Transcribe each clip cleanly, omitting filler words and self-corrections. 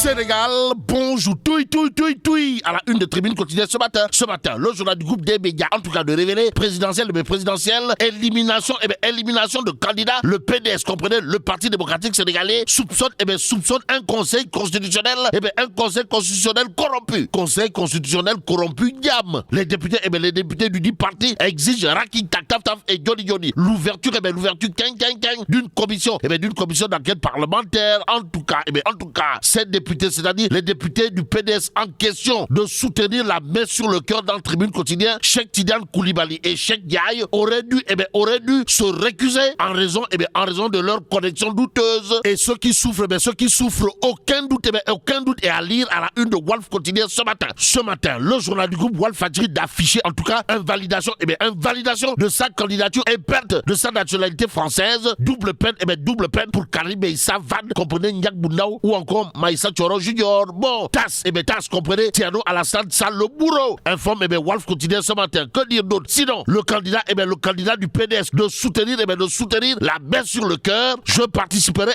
Sénégal, bonjour, touille, à la une de Tribune quotidienne ce matin, le journal du groupe des médias, en tout cas de révéler, présidentielle, élimination de candidats, le PDS, comprenez, le Parti démocratique sénégalais, soupçonne un conseil constitutionnel, corrompu, diam. Les députés du dit parti exigent Raking, Taf et Johnny, l'ouverture, d'une commission d'enquête parlementaire, en tout cas, ces députés, c'est-à-dire les députés du PDS en question de soutenir la main sur le cœur dans le Tribune quotidien, Cheikh Tidiane Koulibaly et Cheikh Diaye auraient dû se récuser en raison de leur connexion douteuse. Et ceux qui souffrent, aucun doute est à lire à la une de Walf quotidien ce matin, le journal du groupe Walf Fadjri d'afficher en tout cas invalidation de sa candidature et perte de sa nationalité française, double peine pour Karim Meïssa Wade, comprenez, Ndiak Boundaou ou encore Maïssa Thioro Junior. Bon, TAS, comprenez, Thierno Alassane Sall le bourreau, informe Walf quotidien ce matin. Que dire d'autre? Sinon, le candidat du PDS de soutenir la main sur le cœur. Je participerai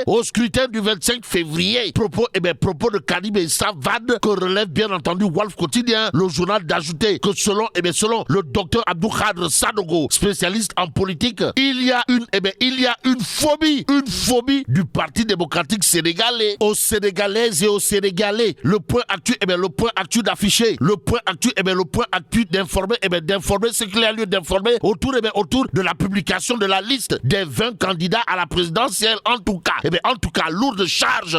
au scrutin du 25 février. Propos de Karim Meïssa Wade que relève bien entendu Walf quotidien. Le journal d'ajouter que selon le docteur Abdou Khadre Sanogo, spécialiste en politique, il y a une phobie du Parti démocratique sénégalais. Aux Sénégalaises et aux Sénégalais, le point actu d'afficher, le point actu d'informer, ce qu'il y a lieu d'informer autour de la publication de la liste des 20 candidats à la présidentielle. En tout cas, lourde charge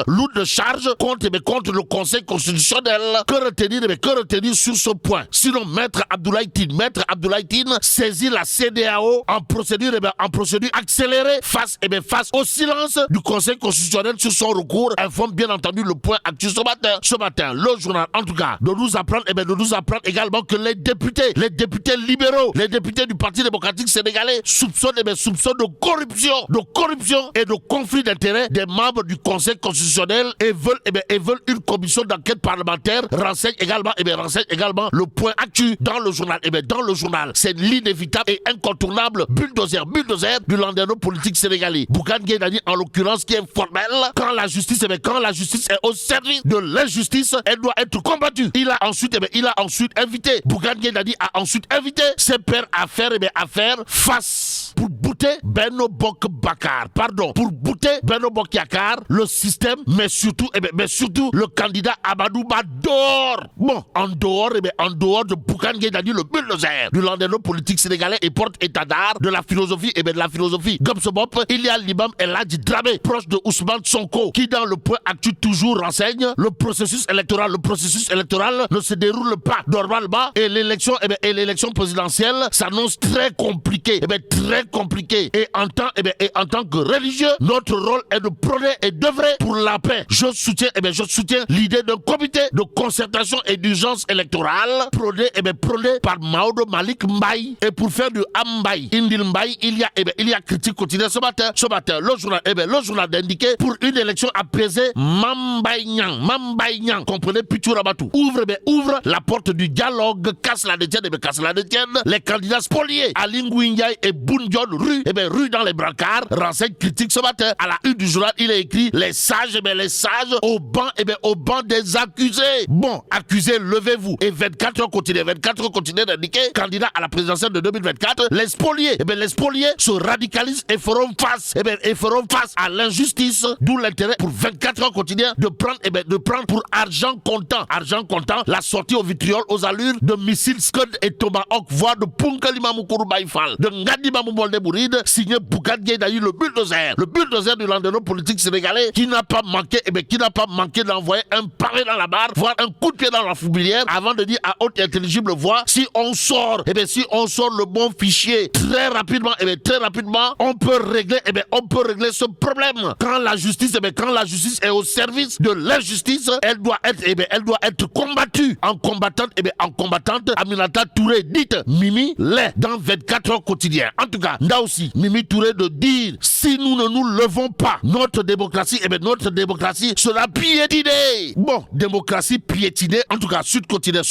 contre le Conseil constitutionnel. Que retenir sur ce point? Sinon, Maître Abdoulaye Tine saisit la CEDEAO en procédure accélérée face au silence du Conseil constitutionnel sur son recours, informe bien entendu le point actu ce matin. Le journal, en tout cas, de nous apprendre également que les députés libéraux, les députés du Parti démocratique sénégalais soupçonnent de corruption et de conflit d'intérêts des membres du Conseil constitutionnel et veulent une commission d'enquête parlementaire. Renseigne également le point actu dans le journal. C'est l'inévitable et incontournable bulldozer du landerneau politique sénégalais. Bougane Gueye Dany, en l'occurrence, qui est formel. Quand la justice est au service de l'injustice, elle doit être combattue. Il a ensuite invité, Bougane Gueye Dany a ensuite invité ses pairs à faire face pour bouter Benno Bokk Yakaar, le système, mais surtout le candidat Amadou Ba dehors. Bon, en dehors de Bougane Gueye Dany, le bulldozer du landerneau politique sénégalais et porte-étendard de la philosophie Gomsobop, il y a l'imam El Hadji Dramé, proche de Ousmane Sonko, qui dans le point actu toujours renseigne le processus électoral ne se déroule pas normalement et l'élection présidentielle s'annonce très compliquée. Et en tant que religieux, notre rôle est de prôner et d'œuvrer pour la paix. Je soutiens l'idée d'un comité de concertation et d'urgence électorale prôné par Maodo Malick Mbaye. Et pour faire du Ambaye, Indil Mbaye, il y a critique quotidienne ce matin. Le journal d'indiquer pour une élection apaisée, Mambaye Niang, comprenez, Pichou Rabatou, ouvre la porte du dialogue, casse la détienne, les candidats spoliés, Ali Ngouille Ndiaye et Boun Dionne, rue dans les brancards, renseigne critique ce matin. À la une du journal, il est écrit les sages au banc des accusés. Bon, accusés, levez-vous. Et 24 heures continuent d'indiquer, candidat à la présidentielle de 2024, les spoliés se radicalisent et feront face à l'injustice, d'où l'intérêt pour 24 heures quotidien de prendre pour argent comptant la sortie au vitriol aux allures de missiles Scud et Tomahawk, voire de Punkali Mamoukoukou Baïfal, de Ngadi Mamoubolde Bouride, signé Bougane Gueye Dany, le bulldozer du landerneau politique sénégalais, qui n'a pas manqué d'envoyer un pavé dans la barre, voire un coup de pied dans la fourmilière, avant de dire à haute et intelligible voix, si on sort le bon fichier très rapidement, on peut régler ce problème. Quand la justice est au service de l'injustice, elle doit être combattue. En combattante, Aminata Touré, dite Mimi, l'est dans 24 heures quotidien. En tout cas, là aussi, Mimi Touré de dire, si nous ne nous levons pas, notre démocratie sera piétinée. Bon, démocratie piétinée, en tout cas, Sud quotidien,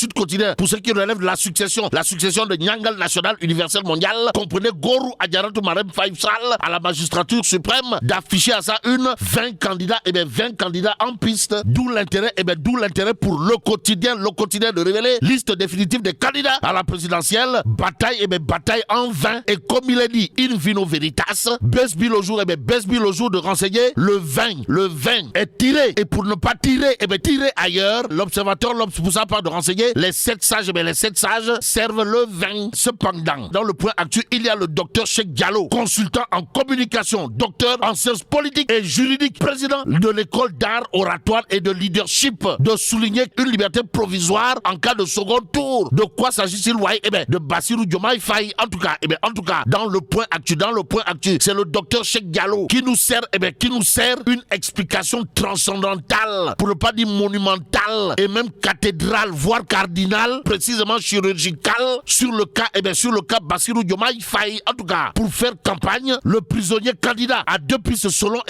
pour ceux qui relèvent de la succession de Nyangal national universel mondial, comprenez, Gorou Adjaratou Marem Faye Sall à la magistrature suprême d'afficher à ça une 20 candidats, 20 candidats en piste. D'où l'intérêt, d'où l'intérêt pour le quotidien de révéler liste définitive des candidats à la présidentielle. Bataille, bataille en vain. Et comme il est dit, in vino veritas, Besbi le jour, Besbi le jour de renseigner le 20 est tiré. Et pour ne pas tirer, tirer ailleurs, l'observateur, pour ça part de renseigner les 7 sages, les 7 sages servent le 20. Cependant, dans le point actuel, il y a le docteur Cheikh Diallo, consultant en communication, docteur en sciences politiques et juridiques, président de l'école d'art, oratoire et de leadership, de souligner une liberté provisoire en cas de second tour. De quoi s'agit-il, de Bassirou Diomaye Faye. En tout cas, dans le point actuel, c'est le docteur Cheikh Diallo qui nous sert, une explication transcendantale, pour ne pas dire monumentale, et même cathédrale, voire cardinale, précisément chirurgicale, sur le cas Bassirou Diomaye Faye. En tout cas, pour faire campagne, le prisonnier candidat a 2 pistes selon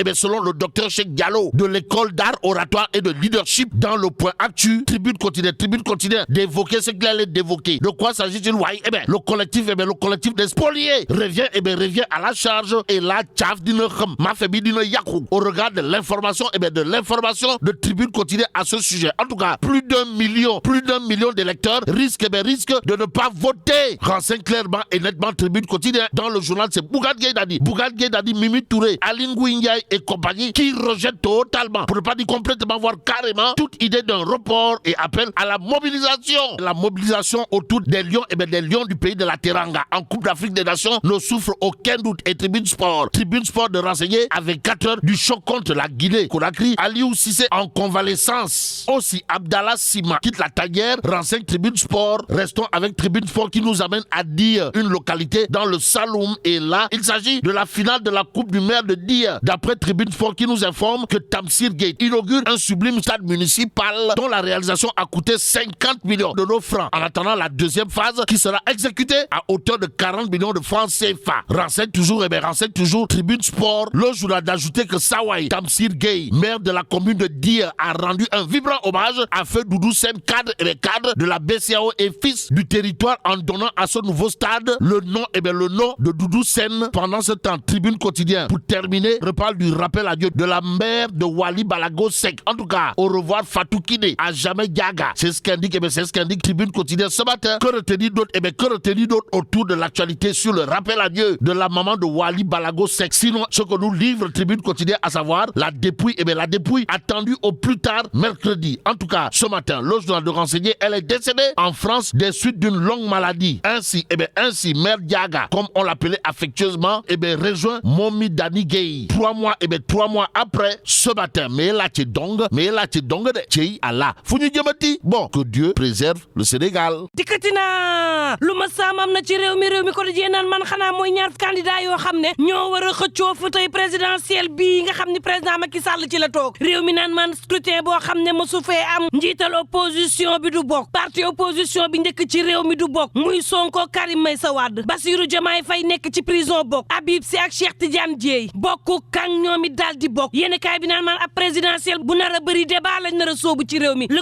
le docteur Cheikh Diallo de l'école d'art, oratoire et de leadership. Dans le point actu, tribune quotidienne d'évoquer ce qu'il allait d'évoquer. De quoi s'agit-il? Le collectif des spoliés revient à la charge, et là, tchaf dine ma fébi dine yakou au regard de l'information, de tribune quotidienne à ce sujet. En tout cas, plus d'un million d'électeurs risquent de ne pas voter. Renseigne clairement et nettement tribune quotidienne. Dans le journal, c'est Bougane Gueye Dadi, Mimi Touré, Aline Ngouille et compagnie qui rejettent totalement, pour ne pas dire complètement, voire carrément, toute idée d'un report et appellent à la mobilisation. La mobilisation autour des lions, des lions du pays de la Teranga en Coupe d'Afrique des Nations ne souffre aucun doute. Et Tribune Sport de renseigner avec 4 heures du choc contre la Guinée. Conakry, Aliou Cissé en convalescence. Aussi, Abdallah Sima quitte la tanière. Renseigne Tribune Sport. Restons avec Tribune Sport qui nous amène à Dire, une localité dans le Saloum. Et là, il s'agit de la finale de la Coupe du maire de Dire. D'après Tribune Sport qui nous informe que Tamsir Gate inaugure un sublime stade municipal dont la réalisation a coûté 50 millions de nos francs. En attendant la deuxième phase qui sera exécutée à hauteur de 40 millions de francs CFA. Renseigne toujours Tribune Sport. Le journal d'ajouter que Sawai Tamsir Gay, maire de la commune de Dire, a rendu un vibrant hommage à Feu Doudou Sen, cadre de la BCAO et fils du territoire, en donnant à ce nouveau stade le nom de Doudou Sen. Pendant ce temps, Tribune quotidien, pour terminer, reparle du rappel à Dieu de la mère de Wali Balago Sek. En tout cas, au revoir Fatou Kine, à jamais Gaga. C'est ce qu'indique Tribune quotidien ce matin. Que retenir d'autre autour de l'actualité sur le rappel à Dieu de la maman de Wali Balago Sek? Sinon, ce que nous livre Tribune quotidien, à savoir la dépouille attendue au plus tard mercredi. En tout cas, ce matin, le journal de renseigner, elle est décédée en France des suites d'une longue maladie. Ainsi, Mère Diaga, comme on l'appelait affectueusement, rejoint Momi Dani Gay. 3 mois après, ce matin, mais là, tu dong de Tchei Allah. Founi Diamati. Bon, que Dieu préserve le Sénégal. Dikatina, luma samam na ci réew mi ko di nan man xana moy ñaar candidat yo xamne ñoo wara xëccoo fauteuil présidentiel bi nga xamni président Macky Sall ci la tok. Réew mi nan man scrutin bo xamne mësu fee am, njiital opposition bi du bok, parti opposition bi njëkk ci réew mi du bok, muy Sonko, Karim Meïssa Wade, Bassirou Diomaye Faye nekk ci prison bok, Habib Sy ak Cheikh Tidiane Dièye bokku kan ñoomi dal di bok. Yene kay bi nan man ab présidentiel bu nara bëri débat lañ nara soobu ci réew mi. Le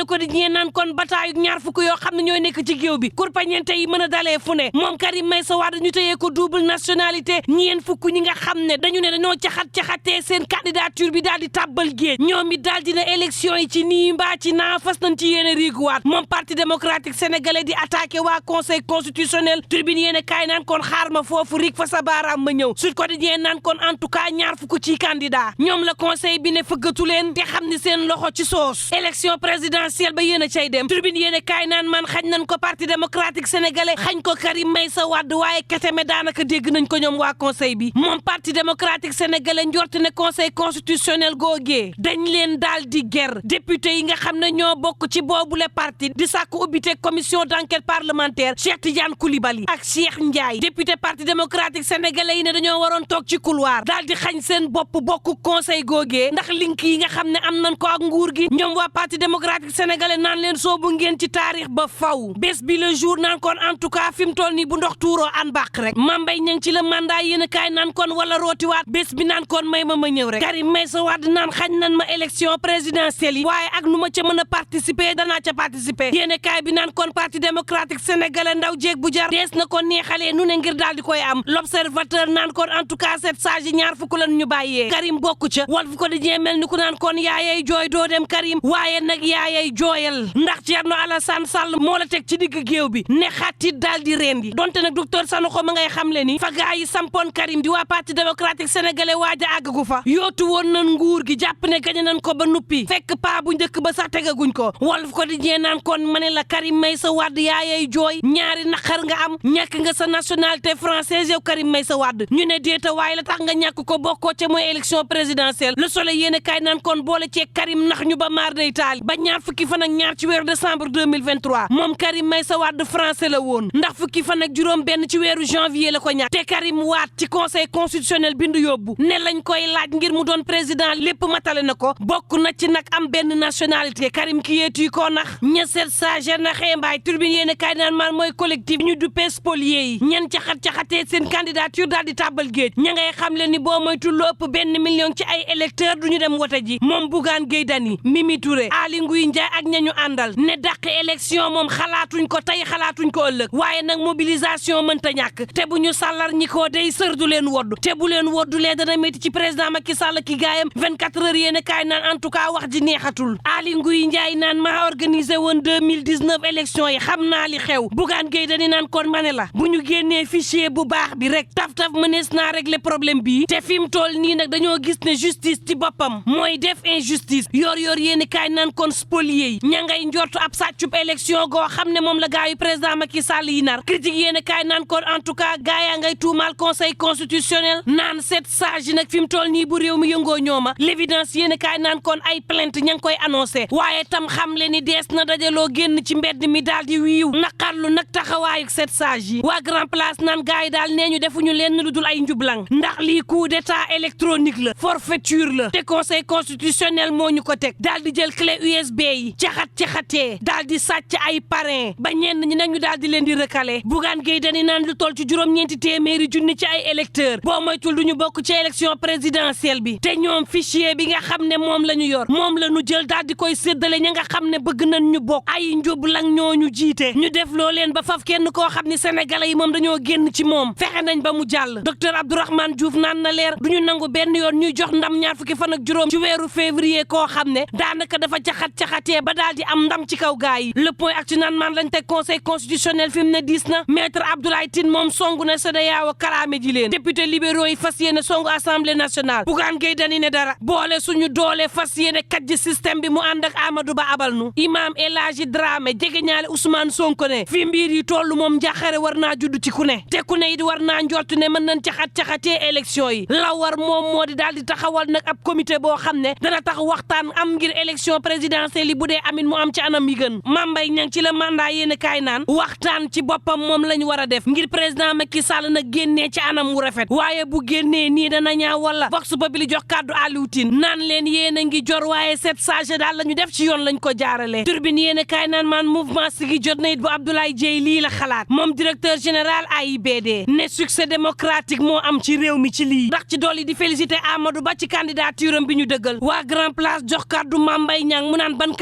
quotidien nan kon bataay ñaar fukk yo xamne ñoy nekk ci géew bi, kurpañente yi mëna dalé fu ne. Mom Karim Meïssa Wade ñu teyé ko double nationalité, ñeen fukk ñi nga xamne dañu ne dañoo caxaté seen candidature bi dal di tabbal géej. ñoomi dal dina élection yi ci nii mbaa ci naa fas nañ ci yéene riiguwaat. Moom parti démocratique sénégalais di attaqué waa conseil constitutionnel. Tribune yéene kaay naan kon xaar ma foofu rig fa sa baaraam ma ñëw. Sud Quotidien naan kon en tout cas ñaar fukk ci candidat ñoom la conseil bi ne fëggatu leen te xam ni seen loxo ci soos. Élection présidentielle ba yéen a cay dem. Tribune yéene kaay naan man xañ nañ ko parti démocratique sénégalais, xañ ko Karim Meïssa Wade, waaye keteme daanaka dégg nañ ko ñoom waa conseil bi. Moom parti démocratique sénégalais njort ne conseil constitutionnel googee dañ leen daal di ger député yi nga xam ne ñoo bokk ci boobule parti di sàkku ubbite commission d'enquête parlementaire Cheikh Tidiane Koulibaly ak Cheikh Ndiaye. Député parti démocratique sénégalais yi ne dañoo waroon toog ci couloir daal di xañ seen bopp bokku conseil googee ndax link yi nga xam ne am nañ ko ak nguur gi. ñoom waa parti démocratique sénégalais naan leen soobu ngeen ci taarix ba faw. Bés bi le jour naan kon en tout cas fi mu toll nii bu ndox tuuroo an bàq rek. Mambay ñang ci la mandat yéen a kaay naan kon wala rootiwaat. Bés bi naan kon may ma ñëw rek. Karim Meïssa Wade naan xañ nañ ma élection présidentielle yi waaye ak nu ma ca mën a participer danaa ca participer. Yéen a kaay bi naan kon parti démocratique sénégalais ndaw jéeg bu jar dees na ko neexal xaalee nu ne ngir daal di koy am l'observateur naan kon en tout cas 7 sages yi ñaar fukk lan ñu bàyyee Karim bokku ca Walf Quotidien mel ni ku naan kon yaayay jooy doo dem Karim waaye nag yaayay jooyal ndax Thierno Alassane Sall moo la teg ci digg géew bi ne xattit daal di rendi donte nag docteur Sanokho ma ngay xam le ni fa gaa yi sampoon Karim di waa parti démocratique sénégalais waaja àggagu fa yootu woon nan nguur gi jàpp ne gañe nañ ko ba nuppi fekk paa bu njëkk ba sax tegaguñ ko Walf Quotidien naan kon ma ne la Karim Meïssa Wade yaayay jooy ñaari naqar nga am ñàkk nga sa nationalité française yow Karim Meïssa Wade ñu ne déeta waaye la tax nga ñàkk ko bokkoo ca mooy élection présidentielle Le Soleil yéene kaay naan kon boole cee Karim nax ñu ba maar day taali ba ñaar fukki fan ak ñaar ci weeru décembre 2023 moom Karim Meïssa Wade français la woon ndax fukki fan ak juróom benn ci weeru janvier la ko ñàkk te Karim waat ci conseil constitutionnel bindu yóbbu ne lañ koy laaj ngir mu doon président lépp matale na ko bokk na ci nag am benn nationalité Karim ki yeetuy koo nax ña seet sage na xeembaay turbine yéene kaay naan maan mooy collectif ñu duppee spoliés yi ñan caxat-caxatee seen candidature daal di tàbbal géej ña ngay xam le ni boo moytu lu ëpp 1 million ci ay électeurs duñu dem wote ji moom Bougane Gueye Dany Mimi Touré Aly Ngouille Ndiaye ak ñañu àndal ne dàq élection moom xalaatuñ ko tey xalaatuñ ko ëllëg waaye nag mobilisation mënta ñàkk te bu ñu sàllar ñi ko day sër du leen woddu te bu leen woddulee dana métti ci président Macky Sall ki gaayam 24 heures yéene kaay naan en tout cas wax ji neexatul Aly Ngouille Ndiaye naan maa organisé woon 2019 élection yi xam naa li xew Bougane Gueye Dany naan kon ma ne la bu ñu génnee fichier bu baax bi rek taf-taf mënees naa régler problème bii te fi mu toll nii nag dañoo gis ne justice ci boppam mooy def injustice yor yéeni kaay naan kon spolié yi ña ngay njortu ab sàccub élection goo xam ne moom la gaayu président Macky Sall yi nar critique yéeni kaay naan kon en tout cas gaayaa ngay tuumaal conseil constitutionnel naan 7 sages yi nag fi mu toll nii bu réew mi yëngoo ñooma l'évidence yéeni kaay naan kon ay plainte ña ngi koy annoncé waaye tam xam le ni dees na dajaloo génn ci mbedd mi daal di wiiw naqarlu nag taxawaayu 7 sages yi waa grand place naan gaay yi daal nee ñu defuñu leen lu dul ay njublang ndax lii coup d'état électronique la forfaiture la te conseil constitutionnel moo ñu ko teg daal di jël clé USB yi caxatee daal di sàcc ay parrain ba ñenn ñi nag ñu daal di leen di recalé Bougane Gueye Dany naan lu toll ci juróom-ñeenti téeméeri junni ci ay électeurs boo moytul du ñu bokk ci élection présidentielle bi te ñoom fichier bi nga xam ne moom la ñu yor moom la ñu jël daal di koy séddale ña nga xam ne bëgg nañ ñu bokk ay njublang ñoo ñu jiite ñu def loo leen ba faf kenn koo xam ne sénégalais yi moom dañoo génn ci moom fexe nañ ba mu jàll docteur Abdourahmane Diouf naan na leer du ñu nangu benn yoon ñuy jox ndam ñaar fukki fan ak juróom ci weeru février koo xam ne daanaka dafa caxatee ba daal di am ndam ci kaw gaa yi le point ak ci naan maan lañ teg conseil constitutionnel fi mu ne diis na maître Abdoulaye Tine moom songu na CEDEAO kalaame ji leen député libéraux yi fas yéene songu assemblée nationale Bougane Gueye Dany ne dara boole suñu doole fas yéene kajji système bi mu ànd ak Amadou Ba abal nu imam El Hadji Dramé jege ñaale Ousmane Sonko ne fi mbir yi toll moom njàqare war naa judd ci ku ne te ku ne it war naa njortu ne mën nañ caxatee élection yi la war moom moo di daal di taxawal nag ab comité boo xam ne dana tax waxtaan am ngir élection présidentielle yi bu dee amin mu am ci anam yi gën Mame Mbaye Niang ci la mandat yéen kaay naan waxtaan ci boppam moom la ñu war a def ngir président Macky Sall nag génnee ci anam wu rafet waaye bu génnee nii dana ñaaw wala vox populi jox kàddu Aliou Tine naan leen yéen a ngi jor waaye 7 sages daal la ñu def ci yoon lañ ko jaarale turbine yéen kaay naan man mouvement Siggi jot na it bu Abdoulaye Dieye lii la xalaat moom directeur général AIBD ne succès démocratique moo am ci réew mi ci lii ndax ci dolli di félicité Amadou Ba ci candidature am bi ñu dëggal waa grand place jox kàddu Mame Mbaye Niang mu naan ban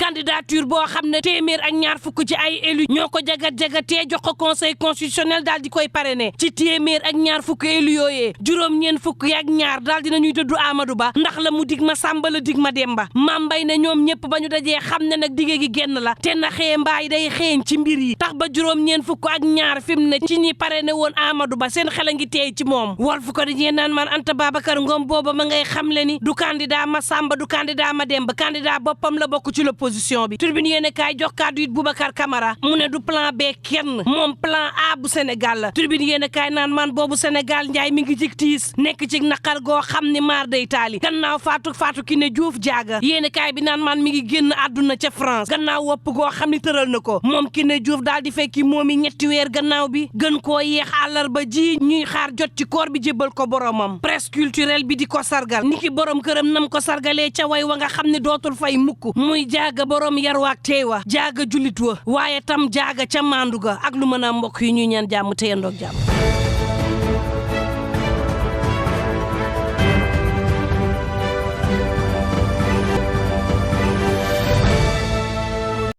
candidature boo xam ne téeméer ak ñaar fukk ci ay élu ñoo ko jagat-jagatee jox ko conseil constitutionnel daal di koy parrainé ci téeméer ak ñaar fukk élu yooyee juróom-ñeen fukk yaak ñaar daal dinañuy dëddu Amadou Ba ndax la mu dig ma Samba la dig ma Demba Mame Mbaye ne ñoom ñëpp ba ñu dajee xam ne nag dige gi genn la te na xee mbaay day xeeñ ci mbir yi tax ba juróom-ñeen fukk ak ñaar fi mu ne ci ñi parrainé woon Amadou Ba seen xel a ngi teey ci moom Walf Quotidien naan man Anta Babacar Ngom booba ma ngay xam le ni du candidat ma Samba du candidat ma Demba candidat boppam la bokk ci l'opposition bi Tribune yéene kaay jox kàddu it Boubacar Camara mu ne du plan B kenn moom plan A bu Sénégal la Tribune yéene kaay naan man boobu Sénégal njaay mi ngi cig tiis nekk ci naqar goo xam ne maar day taali gannaaw Fatou Kiné Diouf jaaga yéene kaay bi naan man mi ngi génn àdduna ca France gannaaw wopp goo xam ne tëral na ko moom Kiné Diouf daal di fekki moom i ñetti weer gannaaw bi gën koo yeex àllarba ji ñuy xaar jot ci koor bi jébbal ko boromam presse culturelle bi di ko sargal niki borom këram nam ko sargalee ca way wa nga xam ne dootul fay mukk muy jaaga borom yar waak teewa jaaga julit wa waaye tam jaaga ca maandu ga ak lu mën a mbokk yi ñuy ñaan jàmm te yendoog jàmm